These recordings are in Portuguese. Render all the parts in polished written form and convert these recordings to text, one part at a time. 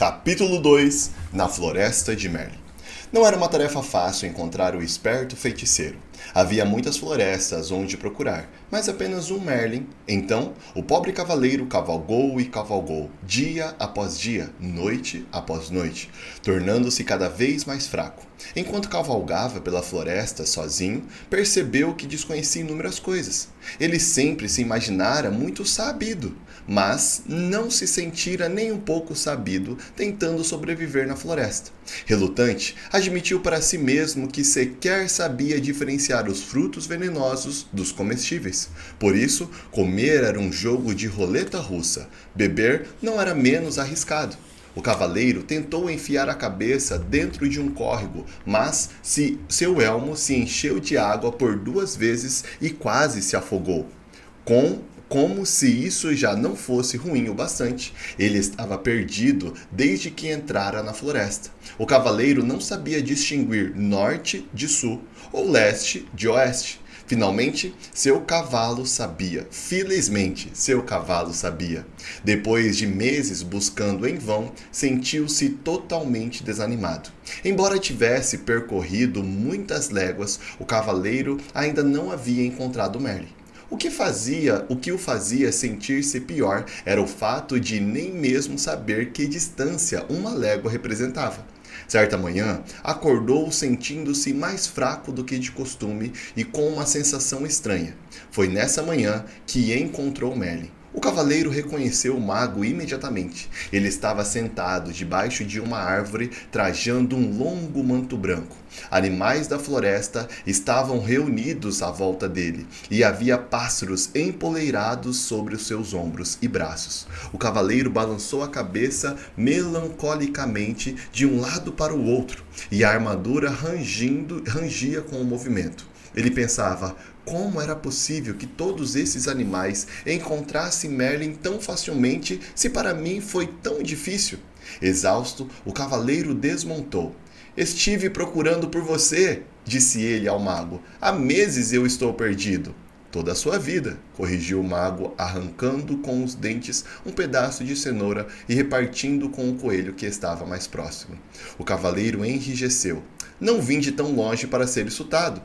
Capítulo 2 Na Floresta de Merlin. Não era uma tarefa fácil encontrar o esperto feiticeiro. Havia muitas florestas onde procurar, mas apenas um Merlin. Então, o pobre cavaleiro cavalgou e cavalgou, dia após dia, noite após noite, tornando-se cada vez mais fraco. Enquanto cavalgava pela floresta sozinho, percebeu que desconhecia inúmeras coisas. Ele sempre se imaginara muito sabido, mas não se sentira nem um pouco sabido tentando sobreviver na floresta. Relutante, admitiu para si mesmo que sequer sabia diferenciar os frutos venenosos dos comestíveis. Por isso, comer era um jogo de roleta russa. Beber não era menos arriscado. O cavaleiro tentou enfiar a cabeça dentro de um córrego, mas seu elmo se encheu de água por 2 vezes e quase se afogou. Como se isso já não fosse ruim o bastante, ele estava perdido desde que entrara na floresta. O cavaleiro não sabia distinguir norte de sul ou leste de oeste. Finalmente, seu cavalo sabia. Felizmente, seu cavalo sabia. Depois de meses buscando em vão, sentiu-se totalmente desanimado. Embora tivesse percorrido muitas léguas, o cavaleiro ainda não havia encontrado Merlin. O que o fazia sentir-se pior era o fato de nem mesmo saber que distância uma légua representava. Certa manhã, acordou sentindo-se mais fraco do que de costume e com uma sensação estranha. Foi nessa manhã que encontrou Merlin. O cavaleiro reconheceu o mago imediatamente. Ele estava sentado debaixo de uma árvore, trajando um longo manto branco. Animais da floresta estavam reunidos à volta dele, e havia pássaros empoleirados sobre os seus ombros e braços. O cavaleiro balançou a cabeça melancolicamente de um lado para o outro, e a armadura rangia com o movimento. Ele pensava: como era possível que todos esses animais encontrassem Merlin tão facilmente, se para mim foi tão difícil? Exausto, o cavaleiro desmontou. Estive procurando por você, disse ele ao mago. Há meses eu estou perdido. Toda a sua vida, corrigiu o mago, arrancando com os dentes um pedaço de cenoura e repartindo com o coelho que estava mais próximo. O cavaleiro enrijeceu. Não vim de tão longe para ser insultado.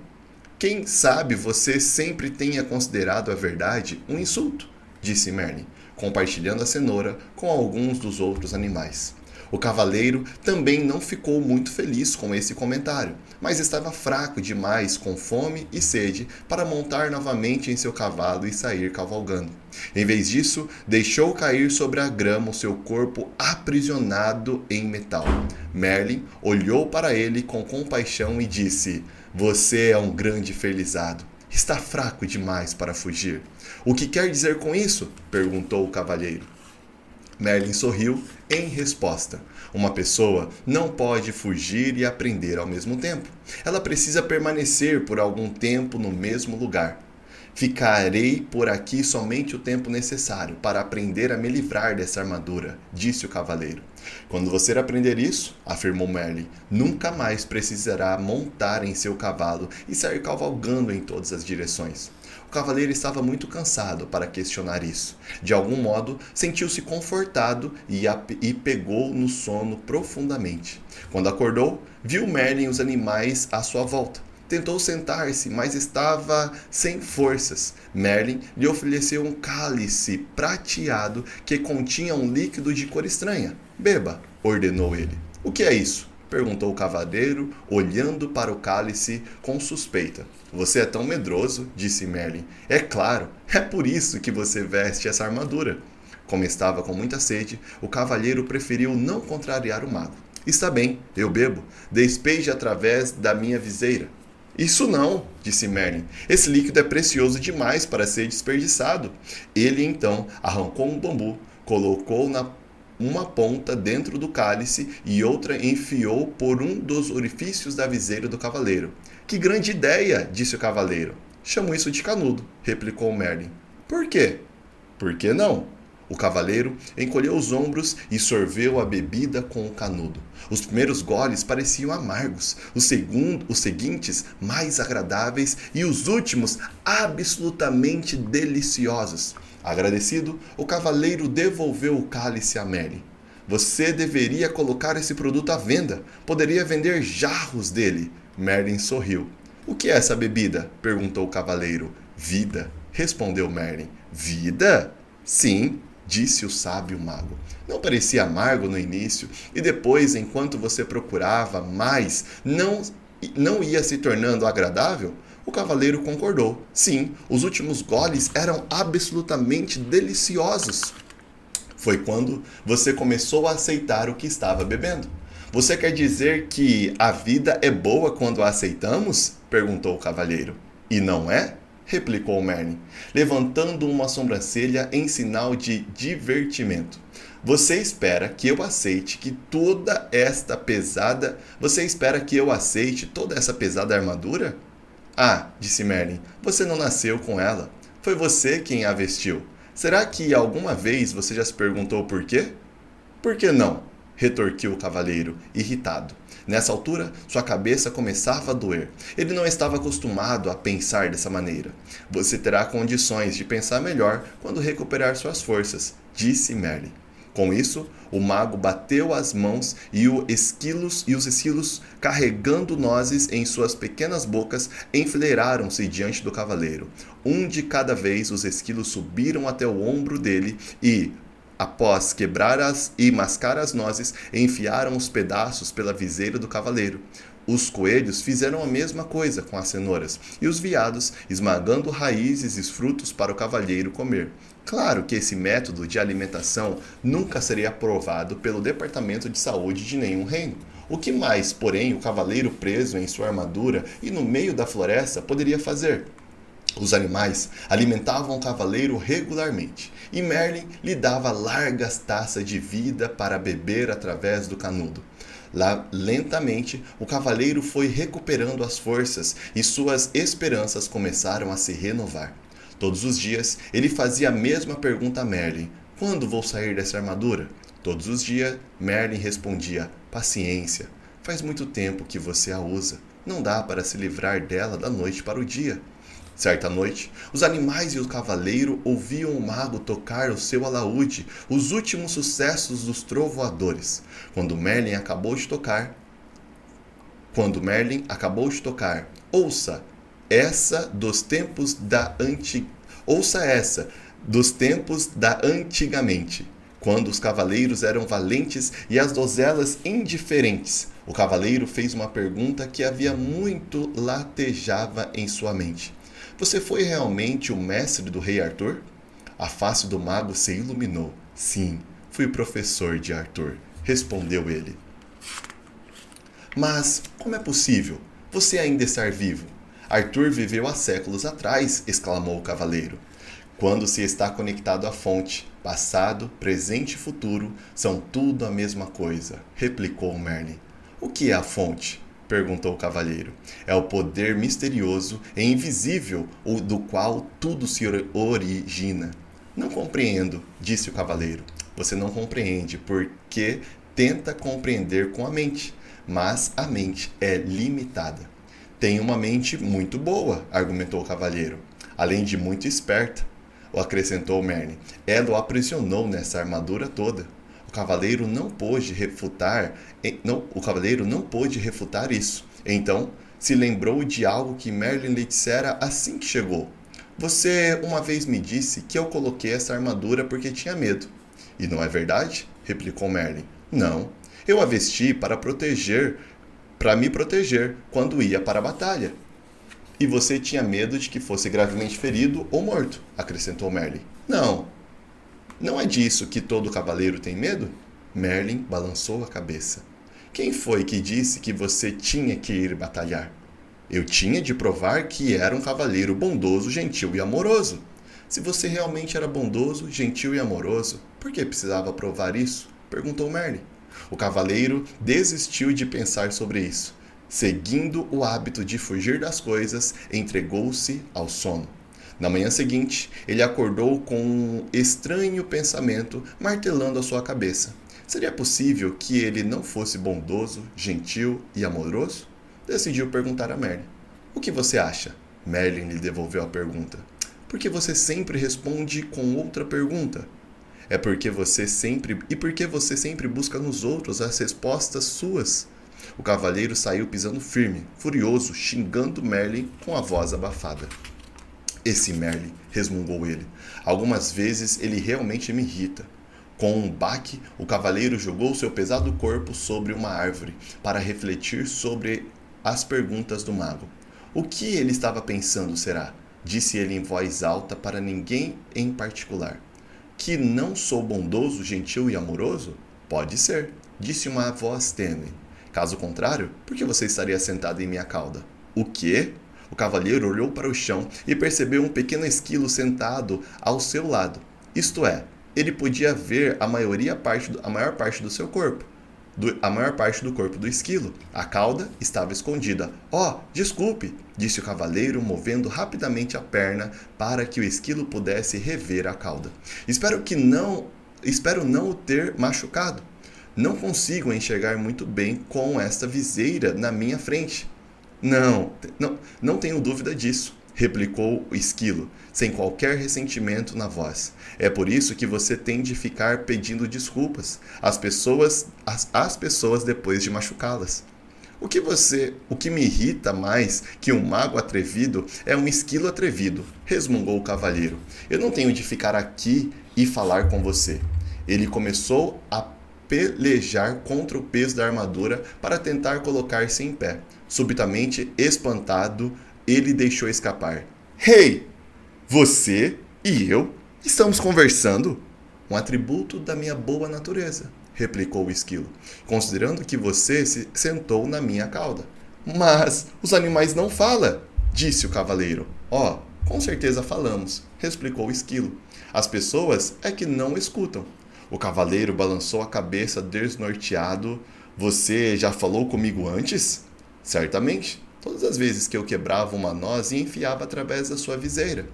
Quem sabe você sempre tenha considerado a verdade um insulto, disse Merlin, compartilhando a cenoura com alguns dos outros animais. O cavaleiro também não ficou muito feliz com esse comentário, mas estava fraco demais, com fome e sede, para montar novamente em seu cavalo e sair cavalgando. Em vez disso, deixou cair sobre a grama o seu corpo aprisionado em metal. Merlin olhou para ele com compaixão e disse: Você é um grande felizardo. Está fraco demais para fugir. O que quer dizer com isso? Perguntou o cavalheiro. Merlin sorriu em resposta. Uma pessoa não pode fugir e aprender ao mesmo tempo. Ela precisa permanecer por algum tempo no mesmo lugar. Ficarei por aqui somente o tempo necessário para aprender a me livrar dessa armadura, disse o cavaleiro. Quando você aprender isso, afirmou Merlin, nunca mais precisará montar em seu cavalo e sair cavalgando em todas as direções. O cavaleiro estava muito cansado para questionar isso. De algum modo, sentiu-se confortado e pegou no sono profundamente. Quando acordou, viu Merlin e os animais à sua volta. Tentou sentar-se, mas estava sem forças. Merlin lhe ofereceu um cálice prateado que continha um líquido de cor estranha. Beba, ordenou ele. O que é isso? Perguntou o cavaleiro, olhando para o cálice com suspeita. Você é tão medroso, disse Merlin. É claro, é por isso que você veste essa armadura. Como estava com muita sede, o cavalheiro preferiu não contrariar o mago. Está bem, eu bebo. Despeje através da minha viseira. Isso não, disse Merlin. Esse líquido é precioso demais para ser desperdiçado. Ele então arrancou um bambu, colocou uma ponta dentro do cálice e outra enfiou por um dos orifícios da viseira do cavaleiro. Que grande ideia, disse o cavaleiro. Chamo isso de canudo, replicou Merlin. Por quê? Por que não? O cavaleiro encolheu os ombros e sorveu a bebida com o canudo. Os primeiros goles pareciam amargos, os seguintes mais agradáveis e os últimos absolutamente deliciosos. Agradecido, o cavaleiro devolveu o cálice a Merlin. Você deveria colocar esse produto à venda. Poderia vender jarros dele. Merlin sorriu. O que é essa bebida? Perguntou o cavaleiro. Vida, respondeu Merlin. Vida? Sim, disse o sábio mago. Não parecia amargo no início, e depois, enquanto você procurava mais, não ia se tornando agradável? O cavaleiro concordou. Sim, os últimos goles eram absolutamente deliciosos. Foi quando você começou a aceitar o que estava bebendo. Você quer dizer que a vida é boa quando a aceitamos? Perguntou o cavalheiro. E não é? Replicou Merlin, levantando uma sobrancelha em sinal de divertimento. Você espera que eu aceite toda essa pesada armadura? Ah, disse Merlin, você não nasceu com ela. Foi você quem a vestiu. Será que alguma vez você já se perguntou por quê? Por que não? Retorquiu o cavaleiro, irritado. Nessa altura, sua cabeça começava a doer. Ele não estava acostumado a pensar dessa maneira. Você terá condições de pensar melhor quando recuperar suas forças, disse Merlin. Com isso, o mago bateu as mãos e os esquilos, carregando nozes em suas pequenas bocas, enfileiraram-se diante do cavaleiro. Um de cada vez, os esquilos subiram até o ombro dele e, após quebrar e mascar as nozes, enfiaram os pedaços pela viseira do cavaleiro. Os coelhos fizeram a mesma coisa com as cenouras, e os veados esmagando raízes e frutos para o cavalheiro comer. Claro que esse método de alimentação nunca seria aprovado pelo Departamento de Saúde de nenhum reino. O que mais, porém, o cavaleiro preso em sua armadura e no meio da floresta poderia fazer? Os animais alimentavam o cavaleiro regularmente, e Merlin lhe dava largas taças de vida para beber através do canudo. Lá, lentamente, o cavaleiro foi recuperando as forças e suas esperanças começaram a se renovar. Todos os dias, ele fazia a mesma pergunta a Merlin: quando vou sair dessa armadura? Todos os dias, Merlin respondia: paciência. Faz muito tempo que você a usa. Não dá para se livrar dela da noite para o dia. Certa noite, os animais e o cavaleiro ouviam o mago tocar o seu alaúde, os últimos sucessos dos trovoadores. Quando Merlin acabou de tocar, ouça essa dos tempos da antigamente, quando os cavaleiros eram valentes e as donzelas indiferentes. O cavaleiro fez uma pergunta que havia muito latejava em sua mente. Você foi realmente o mestre do rei Arthur? A face do mago se iluminou. Sim, fui professor de Arthur, respondeu ele. Mas como é possível? Você ainda estar vivo? Arthur viveu há séculos atrás, exclamou o cavaleiro. Quando se está conectado à fonte, passado, presente e futuro são tudo a mesma coisa, replicou Merlin. O que é a fonte? Perguntou o cavalheiro. É o poder misterioso e invisível do qual tudo se origina. Não compreendo, disse o cavaleiro. Você não compreende porque tenta compreender com a mente, mas a mente é limitada. Tem uma mente muito boa, argumentou o cavalheiro, além de muito esperta, acrescentou Merlin. Ela o aprisionou nessa armadura toda. O cavaleiro não pôde refutar isso. Então, se lembrou de algo que Merlin lhe dissera assim que chegou. Você uma vez me disse que eu coloquei essa armadura porque tinha medo. E não é verdade? Replicou Merlin. Não, eu a vesti para me proteger quando ia para a batalha. E você tinha medo de que fosse gravemente ferido ou morto, acrescentou Merlin. Não é disso que todo cavaleiro tem medo? Merlin balançou a cabeça. Quem foi que disse que você tinha que ir batalhar? Eu tinha de provar que era um cavaleiro bondoso, gentil e amoroso. Se você realmente era bondoso, gentil e amoroso, por que precisava provar isso? Perguntou Merlin. O cavaleiro desistiu de pensar sobre isso. Seguindo o hábito de fugir das coisas, entregou-se ao sono. Na manhã seguinte, ele acordou com um estranho pensamento martelando a sua cabeça. Seria possível que ele não fosse bondoso, gentil e amoroso? Decidiu perguntar a Merlin. O que você acha? Merlin lhe devolveu a pergunta. Por que você sempre responde com outra pergunta? Porque você sempre busca nos outros as respostas suas. O cavaleiro saiu pisando firme, furioso, xingando Merlin com a voz abafada. Esse Merlin, resmungou ele. Algumas vezes ele realmente me irrita. Com um baque, o cavaleiro jogou seu pesado corpo sobre uma árvore para refletir sobre as perguntas do mago. O que ele estava pensando, será? Disse ele em voz alta para ninguém em particular. Que não sou bondoso, gentil e amoroso? Pode ser, disse uma voz tênue. Caso contrário, por que você estaria sentado em minha cauda? O quê? O cavaleiro olhou para o chão e percebeu um pequeno esquilo sentado ao seu lado. Isto é, ele podia ver a maior parte do seu corpo. A maior parte do corpo do esquilo. A cauda estava escondida. Oh, desculpe, disse o cavaleiro, movendo rapidamente a perna para que o esquilo pudesse rever a cauda. Espero não o ter machucado. Não consigo enxergar muito bem com esta viseira na minha frente. Não tenho dúvida disso, replicou o esquilo, sem qualquer ressentimento na voz. É por isso que você tem de ficar pedindo desculpas às pessoas depois de machucá-las. O que me irrita mais que um mago atrevido é um esquilo atrevido, resmungou o cavaleiro. Eu não tenho de ficar aqui e falar com você. Ele começou a pelejar contra o peso da armadura para tentar colocar-se em pé. Subitamente, espantado, ele deixou escapar. Hey! Você e eu estamos conversando? Um atributo da minha boa natureza, replicou o esquilo, considerando que você se sentou na minha cauda. Mas os animais não falam, disse o cavaleiro. Oh, com certeza falamos, replicou o esquilo. As pessoas é que não escutam. O cavaleiro balançou a cabeça desnorteado. Você já falou comigo antes? Certamente. Todas as vezes que eu quebrava uma noz e enfiava através da sua viseira.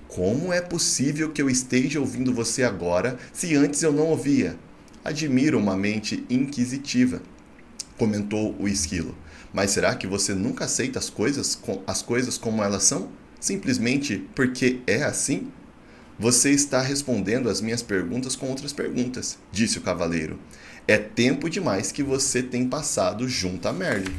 Como é possível que eu esteja ouvindo você agora, se antes eu não ouvia? Admiro uma mente inquisitiva, comentou o esquilo. Mas será que você nunca aceita as coisas como elas são? Simplesmente porque é assim? Você está respondendo às minhas perguntas com outras perguntas, disse o cavaleiro. É tempo demais que você tem passado junto a Merlin.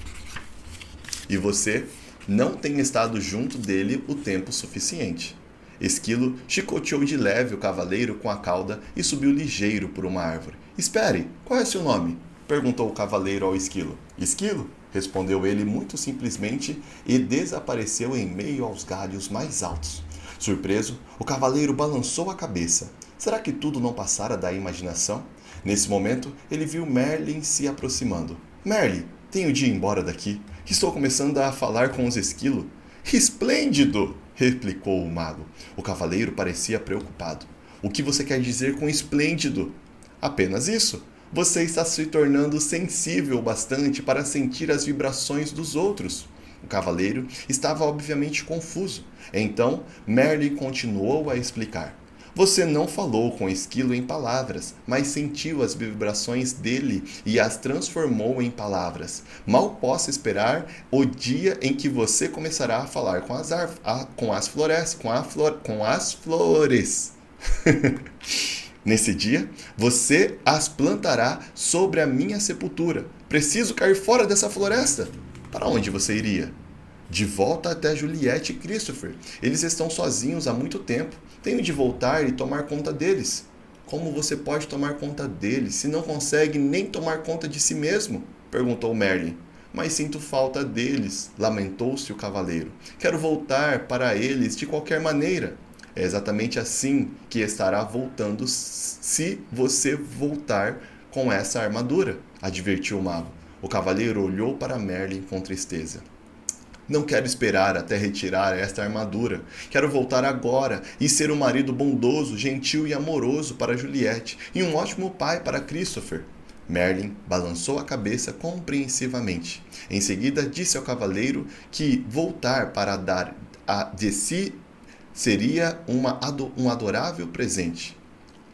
E você não tem estado junto dele o tempo suficiente. Esquilo chicoteou de leve o cavaleiro com a cauda e subiu ligeiro por uma árvore. Espere, qual é seu nome? Perguntou o cavaleiro ao esquilo. Esquilo? Respondeu ele muito simplesmente e desapareceu em meio aos galhos mais altos. Surpreso, o cavaleiro balançou a cabeça. Será que tudo não passara da imaginação? Nesse momento, ele viu Merlin se aproximando. Merlin, tenho de ir embora daqui. Estou começando a falar com os esquilos. Esplêndido! Replicou o mago. O cavaleiro parecia preocupado. O que você quer dizer com esplêndido? Apenas isso. Você está se tornando sensível bastante para sentir as vibrações dos outros. O cavaleiro estava obviamente confuso. Então, Merlin continuou a explicar. Você não falou com o esquilo em palavras, mas sentiu as vibrações dele e as transformou em palavras. Mal posso esperar o dia em que você começará a falar com as flores. Nesse dia, você as plantará sobre a minha sepultura. Preciso cair fora dessa floresta. Para onde você iria? De volta até Juliette e Christopher. Eles estão sozinhos há muito tempo. Tenho de voltar e tomar conta deles. Como você pode tomar conta deles se não consegue nem tomar conta de si mesmo? Perguntou Merlin. Mas sinto falta deles, lamentou-se o cavaleiro. Quero voltar para eles de qualquer maneira. É exatamente assim que estará voltando se você voltar com essa armadura, advertiu o mago. O cavaleiro olhou para Merlin com tristeza. Não quero esperar até retirar esta armadura. Quero voltar agora e ser um marido bondoso, gentil e amoroso para Juliette e um ótimo pai para Christopher. Merlin balançou a cabeça compreensivamente. Em seguida, disse ao cavaleiro que voltar para dar de si seria um adorável presente.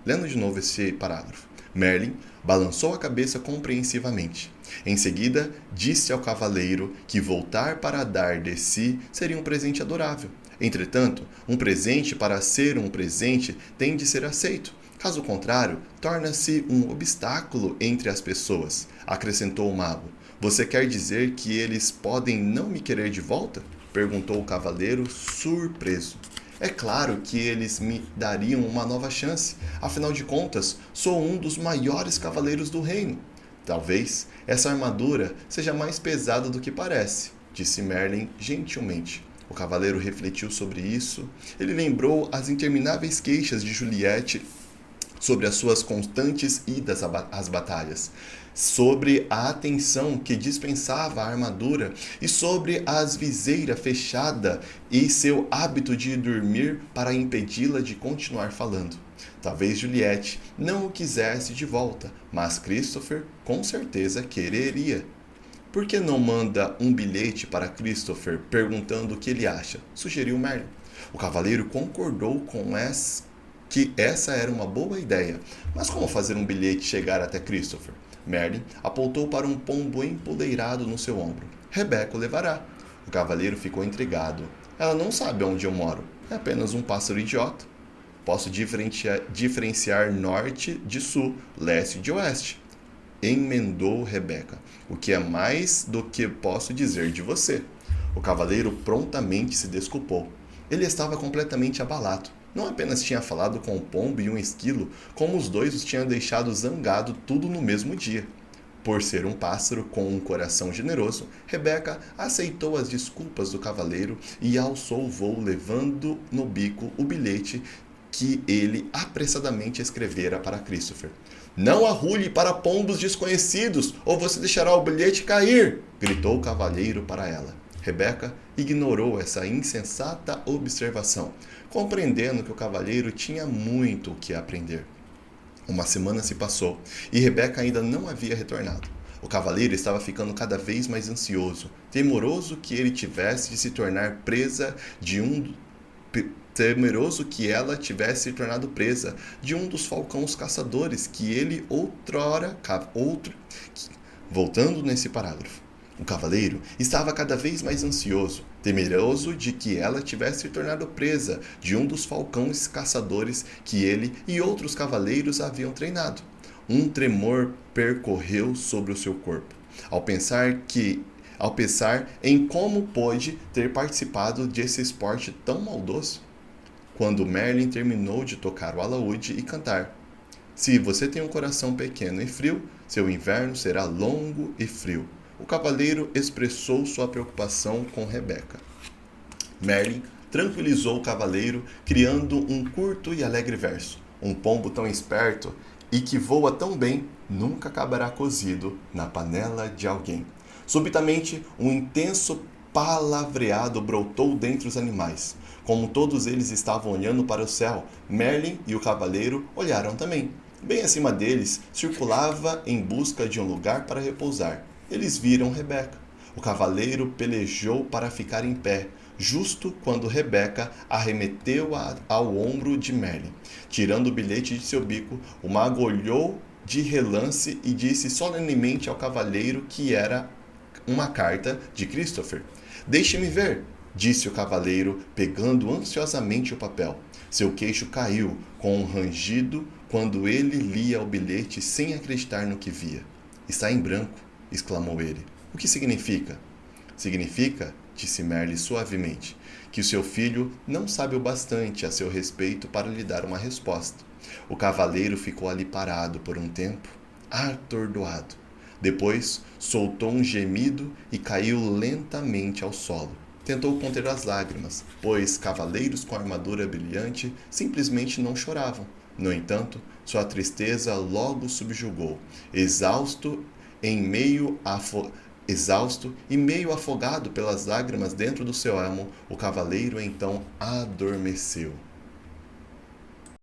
Lendo de novo esse parágrafo. Merlin balançou a cabeça compreensivamente. Em seguida, disse ao cavaleiro que voltar para dar de si seria um presente adorável. Entretanto, um presente para ser um presente tem de ser aceito. Caso contrário, torna-se um obstáculo entre as pessoas, acrescentou o mago. Você quer dizer que eles podem não me querer de volta? Perguntou o cavaleiro, surpreso. É claro que eles me dariam uma nova chance. Afinal de contas, sou um dos maiores cavaleiros do reino. Talvez essa armadura seja mais pesada do que parece, disse Merlin gentilmente. O cavaleiro refletiu sobre isso. Ele lembrou as intermináveis queixas de Juliette sobre as suas constantes idas às batalhas, sobre a atenção que dispensava a armadura e sobre a viseira fechada e seu hábito de dormir para impedi-la de continuar falando. Talvez Juliette não o quisesse de volta, mas Christopher com certeza quereria. Por que não manda um bilhete para Christopher perguntando o que ele acha? Sugeriu Merlin. O cavaleiro concordou que essa era uma boa ideia. Mas como fazer um bilhete chegar até Christopher? Merlin apontou para um pombo empoleirado no seu ombro. Rebecca o levará. O cavaleiro ficou intrigado. Ela não sabe onde eu moro. É apenas um pássaro idiota. Posso diferenciar norte de sul, leste de oeste. Emendou Rebecca. O que é mais do que posso dizer de você? O cavaleiro prontamente se desculpou. Ele estava completamente abalado. Não apenas tinha falado com o pombo e um esquilo, como os dois os tinham deixado zangado tudo no mesmo dia. Por ser um pássaro com um coração generoso, Rebecca aceitou as desculpas do cavaleiro e alçou o voo levando no bico o bilhete que ele apressadamente escrevera para Christopher. Não arrulhe para pombos desconhecidos, ou você deixará o bilhete cair! Gritou o cavaleiro para ela. Rebecca ignorou essa insensata observação, compreendendo que o cavaleiro tinha muito o que aprender. Uma semana se passou e Rebecca ainda não havia retornado. O cavaleiro estava ficando cada vez mais ansioso, temeroso que ele tivesse de se tornar presa de temeroso que ela tivesse se tornado presa de um dos falcões caçadores que ele Voltando nesse parágrafo. O cavaleiro estava cada vez mais ansioso, temeroso de que ela tivesse se tornado presa de um dos falcões caçadores que ele e outros cavaleiros haviam treinado. Um tremor percorreu sobre o seu corpo, ao pensar em como pôde ter participado desse esporte tão maldoso. Quando Merlin terminou de tocar o alaúde e cantar. Se você tem um coração pequeno e frio, seu inverno será longo e frio. O cavaleiro expressou sua preocupação com Rebecca. Merlin tranquilizou o cavaleiro, criando um curto e alegre verso. Um pombo tão esperto e que voa tão bem nunca acabará cozido na panela de alguém. Subitamente, um intenso palavreado brotou dentre os animais. Como todos eles estavam olhando para o céu, Merlin e o cavaleiro olharam também. Bem acima deles, circulava em busca de um lugar para repousar. Eles viram Rebecca. O cavaleiro pelejou para ficar em pé, justo quando Rebecca arremeteu ao ombro de Merlin. Tirando o bilhete de seu bico, o mago olhou de relance e disse solenemente ao cavaleiro que era uma carta de Christopher. Deixe-me ver, disse o cavaleiro, pegando ansiosamente o papel. Seu queixo caiu com um rangido quando ele lia o bilhete sem acreditar no que via. Está em branco, exclamou ele. O que significa? Significa, disse Merlin suavemente, que o seu filho não sabe o bastante a seu respeito para lhe dar uma resposta. O cavaleiro ficou ali parado por um tempo, atordoado. Depois soltou um gemido e caiu lentamente ao solo. Tentou conter as lágrimas, pois cavaleiros com armadura brilhante simplesmente não choravam. No entanto, sua tristeza logo subjugou. Exausto e meio afogado pelas lágrimas dentro do seu elmo, o cavaleiro então adormeceu.